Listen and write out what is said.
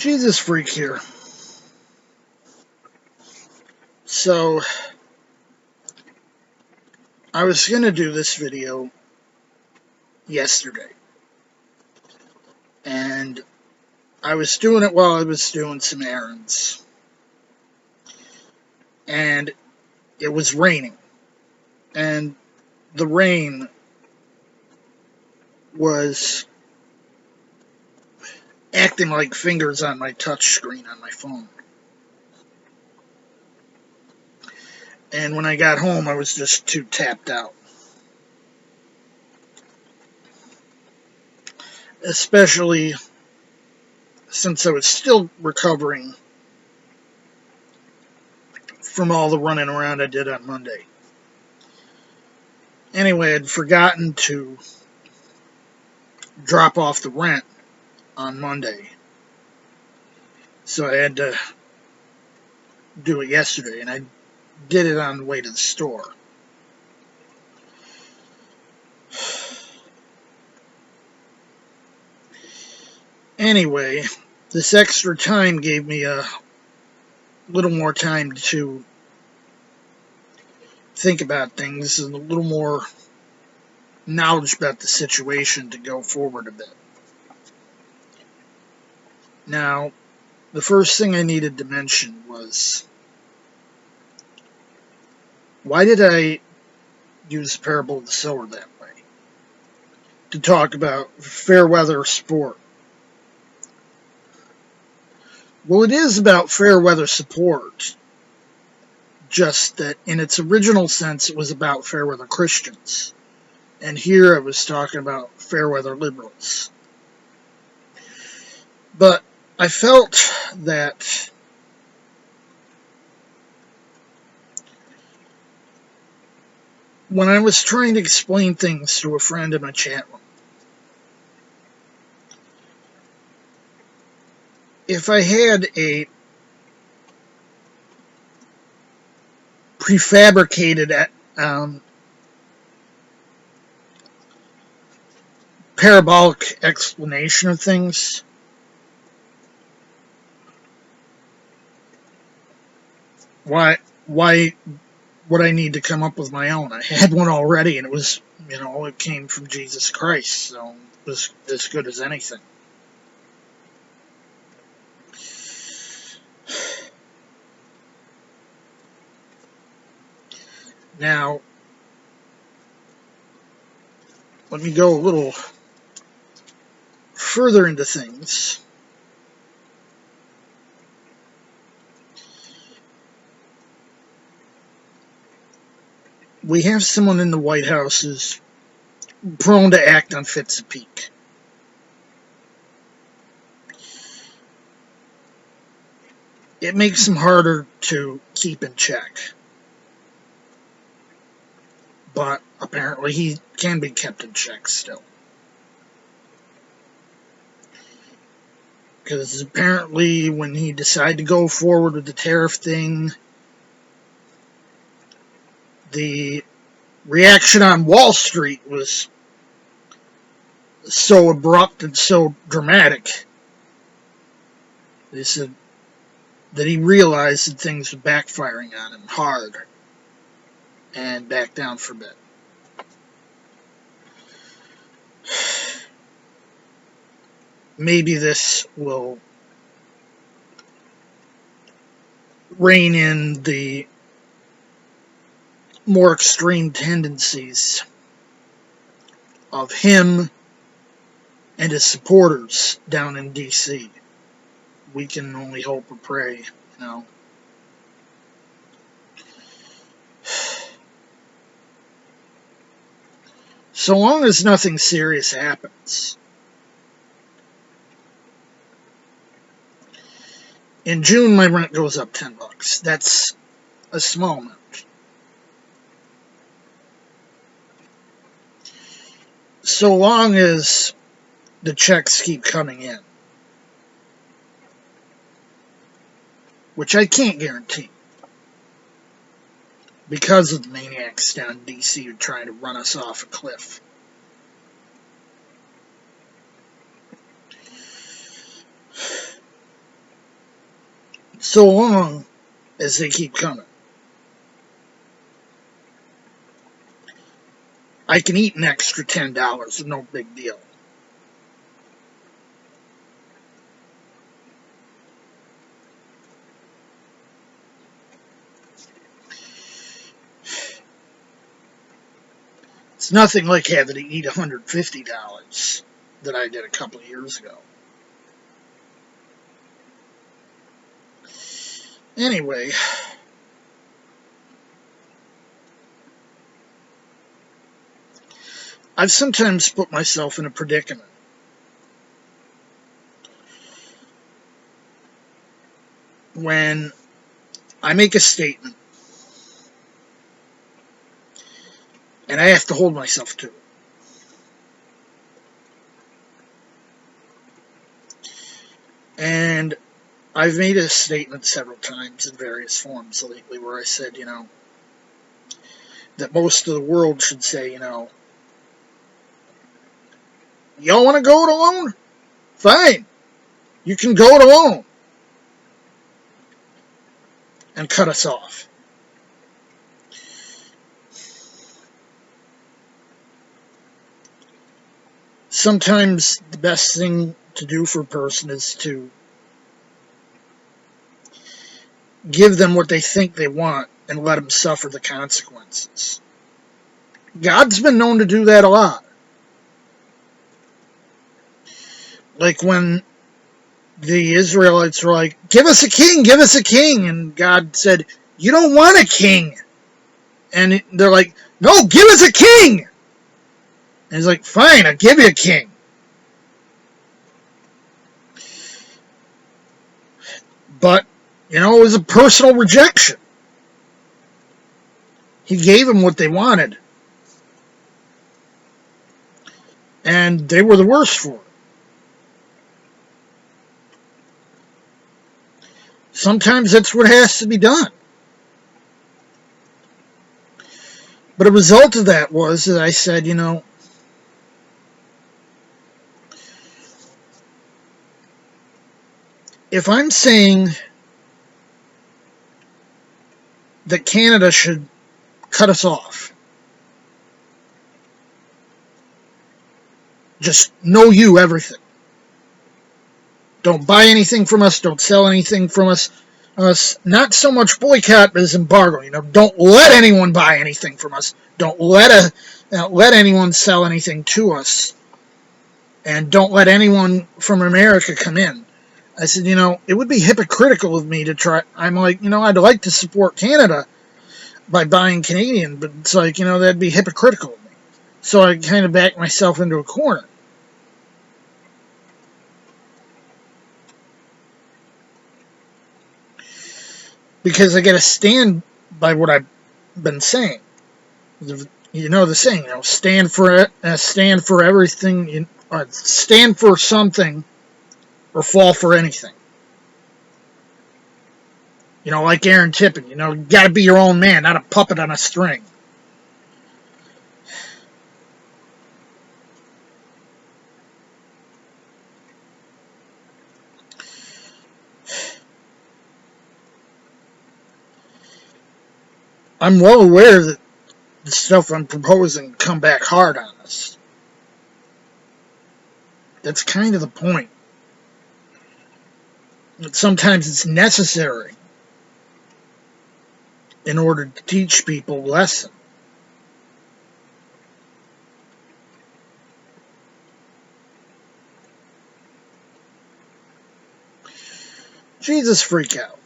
Jesus Freak here. So, I was going to do this video yesterday. And I was doing it while I was doing some errands. And it was raining. And the rain was acting like fingers on my touch screen on my phone. And when I got home, I was just too tapped out. Especially since I was still recovering from all the running around I did on Monday. Anyway, I'd forgotten to drop off the rent on Monday. So I had to do it yesterday, and I did it on the way to the store. Anyway, this extra time gave me a little more time to think about things and a little more knowledge about the situation to go forward a bit. Now, the first thing I needed to mention was, why did I use the parable of the sower that way? To talk about fair weather sport. Well, it is about fair weather support, just that in its original sense it was about fair weather Christians. And here I was talking about fair weather liberals. But I felt that when I was trying to explain things to a friend in my chat room, if I had a prefabricated parabolic explanation of things, why would I need to come up with my own? I had one already, and it was, it came from Jesus Christ, so it was as good as anything. Now, let me go a little further into things. We have someone in the White House who's prone to act on fits of pique. It makes him harder to keep in check. But apparently he can be kept in check still. Because apparently when he decided to go forward with the tariff thing, the reaction on Wall Street was so abrupt and so dramatic. They said that he realized that things were backfiring on him hard and backed down for a bit. Maybe this will rein in the more extreme tendencies of him and his supporters down in D.C. We can only hope or pray, So long as nothing serious happens. In June, my rent goes up $10. That's a small amount. So long as the checks keep coming in, which I can't guarantee, because of the maniacs down in D.C. who are trying to run us off a cliff. so long as they keep coming. I can eat an extra $10, no big deal. It's nothing like having to eat $150 that I did a couple of years ago. Anyway, I've sometimes put myself in a predicament. When I make a statement and I have to hold myself to it. And I've made a statement several times in various forms lately where I said, that most of the world should say, y'all want to go it alone? Fine. You can go it alone. And cut us off. Sometimes the best thing to do for a person is to give them what they think they want and let them suffer the consequences. God's been known to do that a lot. Like when the Israelites were like, give us a king, give us a king. And God said, you don't want a king. And they're like, no, give us a king. And he's like, fine, I'll give you a king. But, it was a personal rejection. He gave them what they wanted. And they were the worst for it. Sometimes that's what has to be done. But a result of that was that I said, if I'm saying that Canada should cut us off, just know you everything. Don't buy anything from us. Don't sell anything from us. Not so much boycott as embargo. Don't let anyone buy anything from us. Don't let anyone sell anything to us. And don't let anyone from America come in. I said, it would be hypocritical of me to try. I'm like, I'd like to support Canada by buying Canadian, but it's like, that'd be hypocritical of me. So I kind of backed myself into a corner. Because I got to stand by what I've been saying. The saying, stand for everything, stand for something, or fall for anything. Like Aaron Tippin, you got to be your own man, not a puppet on a string. I'm well aware that the stuff I'm proposing come back hard on us. That's kind of the point. But sometimes it's necessary in order to teach people a lesson. Jesus freak out.